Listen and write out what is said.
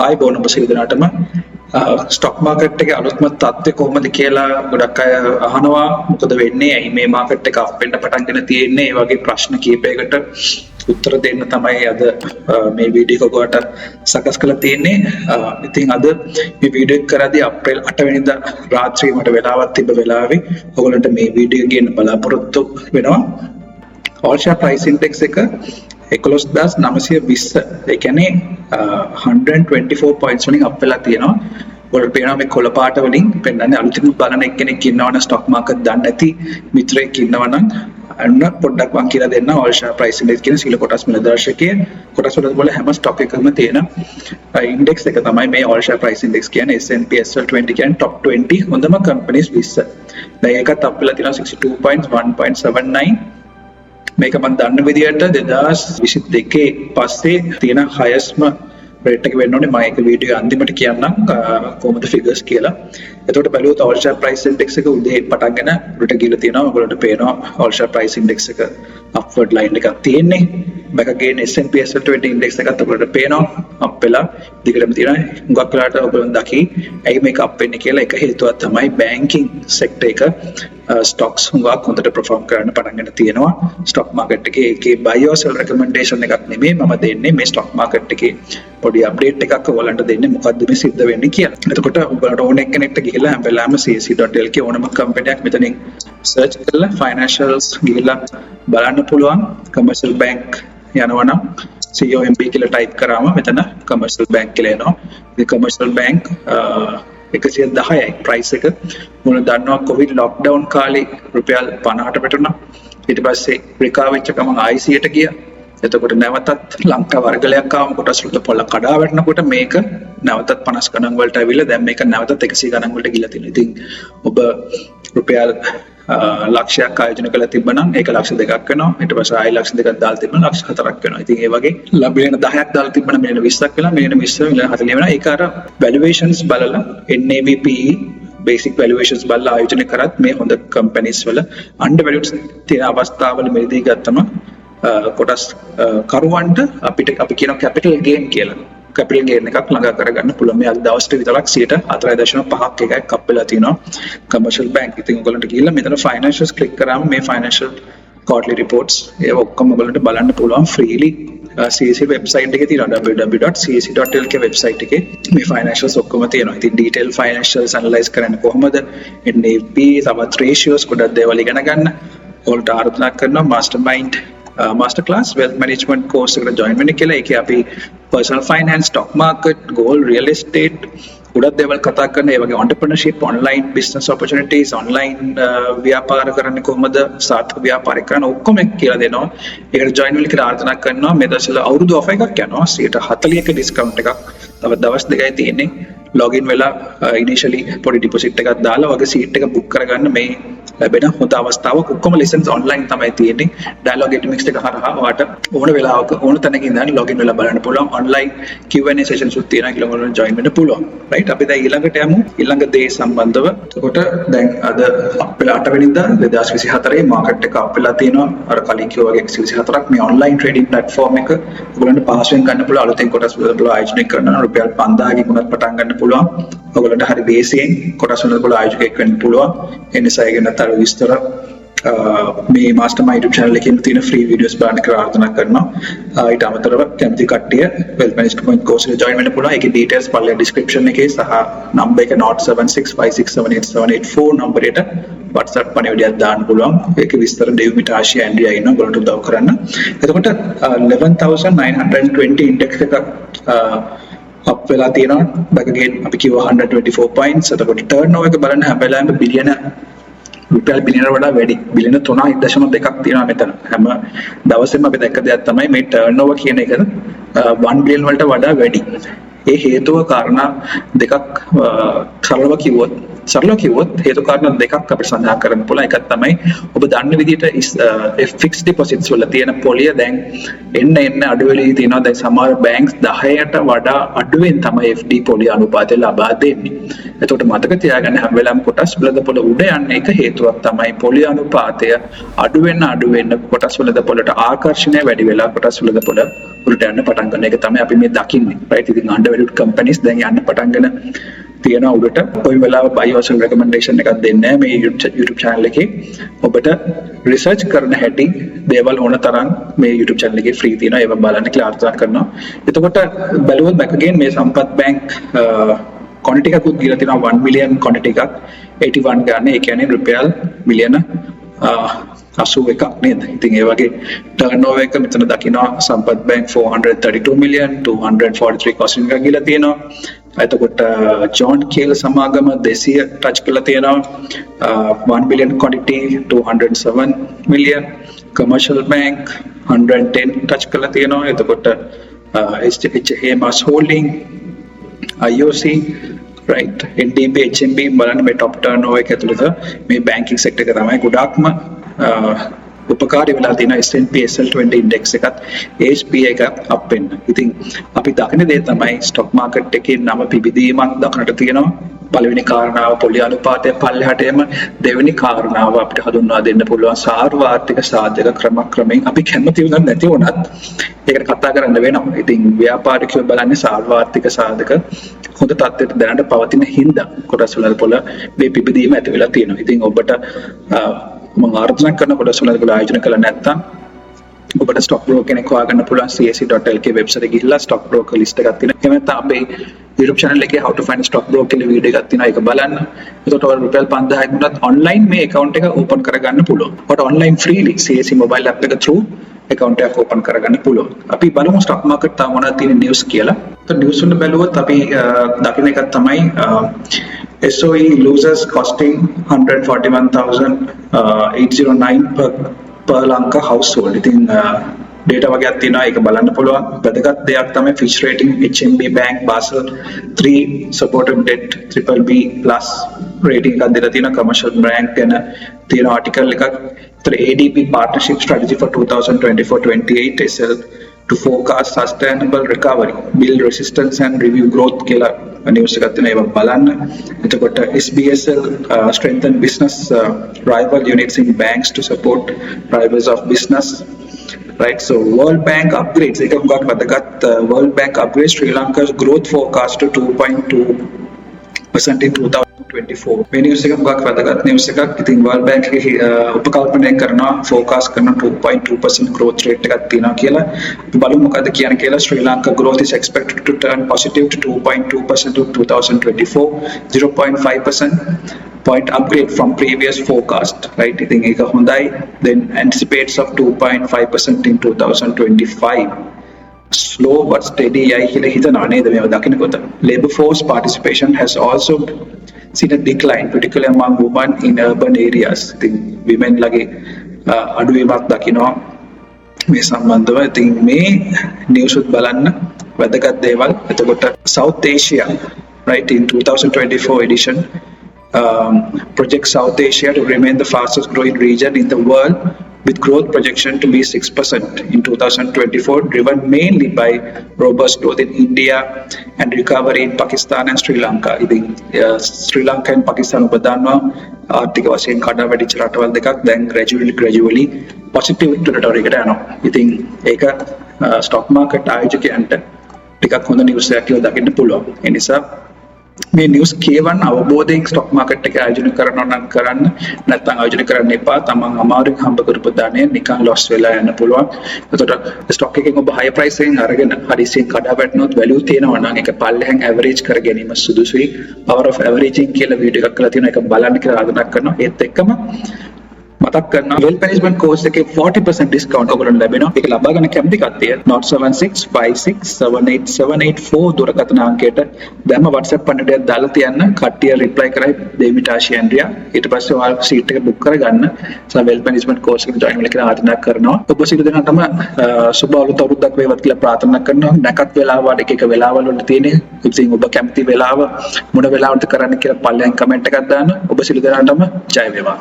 ආයි බොන ඔබ සියලු දෙනාටම ස්ටොක් මාකට් එකේ අලුත්ම තත්ත්වය කොහොමද කියලා ගොඩක් අය අහනවා. මොකද වෙන්නේ? ඇයි මේ මාකට් එක අප් වෙන්න පටන්ගෙන තියෙන්නේ? ඒ වගේ ප්‍රශ්න කීපයකට උත්තර දෙන්න තමයි අද මේ වීඩියෝ එක ඔයාලට සකස් කරලා තියෙන්නේ. ඉතින් අද මේ වීඩියෝ එක කරද්දී අප්‍රේල් 8 වෙනිදා රාත්‍රියේ මට වෙලාවක් තිබ්බ වෙලාවේ ඔයගොල්ලන්ට මේ වීඩියෝ එක ගේන්න බලාපොරොත්තු වෙනවා. all share price index එක 11920 ඒ කියන්නේ 124 points වලින් අප් වෙලා තියෙනවා. ඔයාලට පේනවා මේ කොළ පාට වලින් පෙන්නන්නේ අලුතින් බලන එක්කෙනෙක් ඉන්නවනම් ස්ටොක් මාකට් දන්නේ නැති මිත්‍රයෙක් ඉන්නවනම් අන්න පොඩ්ඩක් මම කියලා දෙන්න all share price index කියන සීල කොටස් මිල දර්ශකයේ කොටස් වල හැම ස්ටොක් එකකම තියෙන ඉන්ඩෙක්ස් එක තමයි මේ all share price index කියන්නේ. S&P SL20 කියන්නේ top 20 හොඳම companies 20. දැන් ඒකත් අප් වෙලා තියෙනවා 62 points 1.79. මේක මම දන්න විදිහට 2022 පස්සේ තියෙන highestම රේට් එක වෙන්න ඕනේ. මම ඒක වීඩියෝ අන්තිමට කියන්නම් කොහොමද ෆිගර්ස් කියලා. එතකොට බැලුවොත් all share price index එක උදේ පටන්ගෙන උඩට ගිහලා තියෙනවා. ඔයගොල්ලන්ට පේනවා all share price index එක upward line එකක් තියෙන්නේ. back again S&P SL20 index එකත් ඔයගොල්ලන්ට පේනවා up වෙලා දිගටම තියෙනවා. හුඟක් වෙලාට ඔයගොල්ලන් දකි ඇයි මේක up වෙන්නේ කියලා. එක හේතුවක් තමයි banking sector එක stocks හුඟක් හොඳට perform කරන්න පටන්ගෙන තියෙනවා. stock market එකේ ඒකේ buy or sell recommendation එකක් නෙමෙයි මම දෙන්නේ. මේ stock market එකේ පොඩි අප්ඩේට් එකක් ඔයගොල්ලන්ට දෙන්නේ මොකද්ද මේ සිද්ධ වෙන්නේ කියලා. එතකොට ඔයගොල්ලන්ට ඕන එක්කෙනෙක්ට ගිහලා හැම වෙලාවෙම CAC.lk ඕනම කම්පැනියක් මෙතනින් සර්ච් කරලා financials ගිහලා බලන්න පුළුවන්. commercial bank යනවනම් COMB කියලා ටයිප් කරාම මෙතන commercial bank කියලා එනවා. මේ commercial bank 110යි price එක. මොන දන්නවා COVID lockdown කාලේ රුපියල් 50ට වැටුණා. ඊට පස්සේ රිකවර් වෙච්ච ගමන් IC-ට ගියා. එතකොට නැවතත් ලංකා වර්ගලයක් ආවම කොටස් වල පොළ කඩා වැටෙනකොට මේක නැවතත් 50 ගණන් වලට ඇවිල්ලා දැන් මේක නැවතත් 100 ගණන් වලට ගිහලා තියෙනවා. ඉතින් ඔබ රුපියල් ලක්ෂයක් ආයෝජන කළා තිබ්බනම් ඒක ලක්ෂ 2ක් වෙනවා. ඊට පස්සේ ආයි ලක්ෂ 2ක් දාලා තිබ්බනම් ලක්ෂ 4ක් වෙනවා. ඉතින් ඒ වගේ මිලියන 10ක් දාලා තිබ්බනම් මිලියන 20ක් වෙනවා. මිලියන 20 මිලියන 40 වෙනවා. ඒක අර valuations බලලා NAV PE basic valuations බලලා ආයෝජන කරත් මේ හොඳ companies වල undervalued තියෙන අවස්ථාවල මෙදී ගත්තම කොටස් කරුවන්ට අපි කියනවා capital gain කියලා. capital gain එකක් ළඟා කරගන්න පුළුවන්. මේ අද දවස්ට විතරක් 4.5ක් එකක් කප් වෙලා තියෙනවා commercial bank. ඉතින් ඔයගොල්ලන්ට ගිහිල්ලා මෙතන financials click කරාම මේ financial quarterly reports ඒ ඔක්කොම ඔයගොල්ලන්ට බලන්න පුළුවන් freely. CAC website එකේ තියෙනවා www.cac.lk website එකේ මේ financials ඔක්කොම තියෙනවා. ඉතින් detail financials analyze කරන්න කොහොමද NAV තවත් ratios ගොඩක් දේවල් ඉගෙන ගන්න ඔයාලට ආරාධනා කරනවා MasterMind Masterclass wealth management course එකට join වෙන්න කියලා. ඒකේ අපි personal finance, stock market, gold, real estate ගොඩක් දේවල් කතා කරන. ඒ වගේ entrepreneurship, online business opportunities, online ව්‍යාපාර කරන්නේ කොහොමද, සාර්ථක ව්‍යාපාරයක් කරන්න ඔක්කොම කියලා දෙනවා. ඒකට join වෙන්න කියලා ආරාධනා කරනවා. මේ දවස්වල අවුරුදු offer එකක් යනවා 40ක discount එකක්. තව දවස් දෙකයි තියෙන්නේ. login වෙලා initially පොඩි deposit එකක් දාලා වගේ seat එක book කරගන්න මේ ලැබෙන හොඳ අවස්ථාවක්. ඔක්කොම lessons online තමයි තියෙන්නේ. dialogue academics එක හරහා ඔයාලට ඕන වෙලාවක ඕන තැනක ඉඳන් login වෙලා බලන්න පුළුවන්. online Q&A sessions උත් තියෙනවා කියලා ඔයාලට join වෙන්න පුළුවන්. right අපි දැන් ඊළඟට යමු ඊළඟ දේ සම්බන්ධව. එතකොට දැන් අද අපේ 8 වෙනිදා 2024 මාකට් එක අප් වෙලා තියෙනවා. අර කලින් කිව්වා වගේ 124ක් මේ online trading platform එක ඔයගොල්ලන්ට පාස් වෙන් ගන්න පුළුවන්. අලුතෙන් කොටස් වල ආයෝජනය කරනවා. රුපියල් 5000කින් උනත් පටන් ගන්න පුළුවන්. ඔයගොල්ලන්ට හරි බේසියෙන් කොටස් වල ආයෝජකයෙක් වෙන්න පුළුවන්. ඒ නිසා ඒක නතර විස්තර මේ MasterMind YouTube channel එකේ තියෙන free videos බලන්න කියලා ආරාධනා කරනවා. ඊට අමතරව කැමති කට්ටිය wealth management course එකට join වෙන්න පුළුවන්. ඒකේ details පල්ලෙහා description එකේ සහ number එක 07656787884 number එකට WhatsApp පණිවිඩයක් දාන්න පුළුවන්. ඒකේ විස්තර දෙවිමිට ආශියා ඇන්ඩ්‍රියා ඉන්නවා. ඔයගොල්ලන්ට උදව් කරන්න. එතකොට 11920 index එකක් අප් වෙලා තියෙනවා. back again අපි කිව්වා 124 points. එතකොට turnover එක බලන්න හැම වෙලාවෙම බිලියන රුපියල් බිලියන වඩා වැඩි. බිලියන 3.2ක් තියෙනවා මෙතන. හැම දවසෙම අපි දැක්ක දෙයක් තමයි මේ turnover කියන එක 1 බිලියන් වලට වඩා වැඩි. ඒ හේතුව කාරණා දෙකක් සරලව කිව්වොත් සරලව කිව්වොත් හේතු කාරණා දෙකක් අපිට සඳහන් කරන්න පුළුවන්. එකක් තමයි ඔබ දන්න විදිහට fixed deposits වල තියෙන පොලිය දැන් එන්න අඩු වෙලී තියෙනවා. දැන් සමහර බැංක්ස් 10ට වඩා අඩුවෙන් තමයි FD පොලිය අනුපාතය ලබා දෙන්නේ. එතකොට මතක තියාගන්න හැම වෙලාවෙම කොටස් වෙළඳපොළ උඩ යන එක හේතුවක් තමයි පොලිය අනුපාතය අඩු වෙන්න කොටස් වෙළඳපොළට ආකර්ෂණය වැඩි වෙලා කොටස් වෙළඳපොළ උඩට යන්න පටන් ගන්න එක තමයි අපි මේ දකින්නේ. right? ඉතින් undervalued companies දැන් යන්න පටන්ගෙන තියෙන උඩට කොයි වෙලාව buy or sell recommendation එකක් දෙන්නේ මේ YouTube channel එකේ. ඔබට research කරන හැටි දේවල් ඕන තරම් මේ YouTube channel එකේ free තියෙනවා. ඒව බලන්න කියලා ආර්දනා කරනවා. එතකොට බැලුවොත් back again මේ සම්පත් bank quantity එකකුත් දීලා තියෙනවා 1 million quantity එකක් 81 ගන්න. ඒ කියන්නේ රුපියල් මිලියන 81ක් නේද? ඉතින් ඒ වගේ turnover එක මෙතන දකිනවා සම්පත් bank 432 million 243 cost income ගිහලා තියෙනවා. එතකොට ජෝන් කේල් සමාගම 200 ටච් කරලා තියෙනවා 1 billion quantity 207 million commercial bank 110 touch කරලා තියෙනවා. එතකොට HMAS holding IOC right NDB HMB බලන්න මේ top turnover එක ඇතුළත මේ banking sector එක තමයි ගොඩාක්ම උපකාරී වෙලා තියෙන S&P SL20 index එකත් HPA එකත් up වෙන්න. ඉතින් අපි දකින දේ තමයි stock market එකේ නම පිබිදීමක් දක්නට තියෙනවා. පළවෙනි කාරණාව පොලි අනුපාතය පල්ලෙහාට එම, දෙවෙනි කාරණාව අපිට හඳුන්වා දෙන්න පුළුවන් සාර්වාර්ථික සාධක ක්‍රමයෙන් අපි කැමති වුණත් නැති වුණත් ඒකට කතා කරන්න වෙනවා. ඉතින් ව්‍යාපාරිකයෝ බලන්නේ සාර්වාර්ථික සාධක හොඳ තත්ත්වයට දැනට පවතින හින්දා කොටස් වල පොළ මේ පිබිදීම ඇති වෙලා තියෙනවා. ඉතින් ඔබට මම ආරාධනා කරන කොටස් වල ආයෝජන කළ නැත්නම් ඔබට stock broker කෙනෙක් හොයාගන්න පුළුවන් CSE.lk වෙබ්සයිට් එකේ ගිහිල්ලා stock broker list එකක් තියෙනවා. එහෙම නැත්නම් අපේ YouTube channel එකේ how to find a stock broker කියලා වීඩියෝ එකක් තියෙනවා. ඒක බලන්න. එතකොට ඔයාලා රුපියල් 5000ක් වුණත් online මේ account එක open කරගන්න පුළුවන්. ඔයාලට online freely CSE mobile app එක through account එකක් open කරගන්න පුළුවන්. අපි බලමු stock market තාම මොනවද තියෙන news කියලා. તો news වල බැලුවොත් අපි දකින්න එකක් තමයි SOE losers costing 141,809 per Lanka household. ඉතින් data වගේක් තියෙනවා ඒක බලන්න පුළුවන්. වැදගත් දෙයක් තමයි fish rating HMB bank Basel 3 supported debt BBB+ rating එකක් දෙලා තියෙනවා. commercial bank ගැන තියෙන article එකක්. ඒතර ADB partnership strategy for 2024-28 SL to forecast sustainable recovery, build resistance and review growth කියලා news එකක් තියෙනවා. ඒක බලන්න. එතකොට SBSL strengthen business rival units in banks to support rivals of business. Right, so World Bank upgrades. Ek got wadagat World Bank upgrades Sri Lanka's growth forecast to 2.2% in 2024. මේ news එක got wadagat news එකක්. ඉතින් World Bank එකේ උපකල්පනය කරනවා forecast කරන 2.2% growth rate එකක් තියෙනවා කියලා. අපි බලමු මොකද කියන්නේ කියලා. Sri Lanka growth is expected to turn positive to 2.2% in 2024, 0.5% point upgrade from previous forecast, right? I think eka hondai then anticipates of 2.5% in 2025. Slow but steady yai kila hitana neda me dakina kota. Labor force participation has also seen a decline, particularly among women in urban areas. I think women lage aduwemak dakina me sambandhawa. I think me news ut balanna wadagat deval. Etakota South Asia, right, in 2024 edition projects South Asia to remain the fastest growing region in the world, with growth projection to be 6% in 2024, driven mainly by robust growth in India and recovery in Pakistan and Sri Lanka. I think Sri Lanka and Pakistan upadanwa ආර්ථික වශයෙන් කඩා වැටිච්ච රටවල් දෙකක් දැන් gradually positive territory එකට යනවා. ඉතින් ඒක stock market ආයෝජකයන්ට ටිකක් හොඳ news එකක් කියලා දකින්න පුළුවන්. ඒ නිසා මේ නිවුස් කියවන්න අවබෝධයෙන් ස්ටොක් මාකට් එක ආයෝජනය කරනවා නම් කරන්න, නැත්නම් ආයෝජනය කරන්න එපා. තමන් අමාරුවෙන් හම්බ කරපු ධනය නිකන් loss වෙලා යන්න පුළුවන්. එතකොට ස්ටොක් එකෙන් ඔබ high price එකෙන් අරගෙන හදිසියෙන් කඩා වැටෙනොත් value තියෙනවා නම් ඒක පල්ලෙහෙන් average කර ගැනීම සුදුසුයි. power of averaging කියලා වීඩියෝ එකක් කරලා තියෙනවා. ඒක බලන්න කියලා ආරාධනා කරනවා. ඒත් එක්කම මතක් කරනවා wealth management course එකේ 40% discount ඔයගොල්ලන්ට ලැබෙනවා. ඒක ලබා ගන්න කැමති කට්ටිය 07656787884 දුරකථන අංකයට දැම්ම WhatsApp පණ්ඩිතයක් දාලා තියන්න. කට්ටිය reply කරයි දෙමිටාෂි ඇන්ඩ්‍රියා. ඊට පස්සේ ඔයාලා සීට් එක book කරගන්න. wealth management course එකට join වෙන්න කියලා ආරාධනා කරනවා. ඔබ සියලු දෙනාටම සුබ අලුත් අවුරුද්දක් වේවා කියලා ප්‍රාර්ථනා කරනවා. නැකත් වෙලාවට එක වෙලාවල් වල තියෙන ඉතින් ඔබ කැමති වෙලාව මොන වෙලාවටද කරන්න කියලා පල්ලෙන් කමෙන්ට් එකක් දාන්න. ඔබ සියලු දෙනාටම ජය වේවා.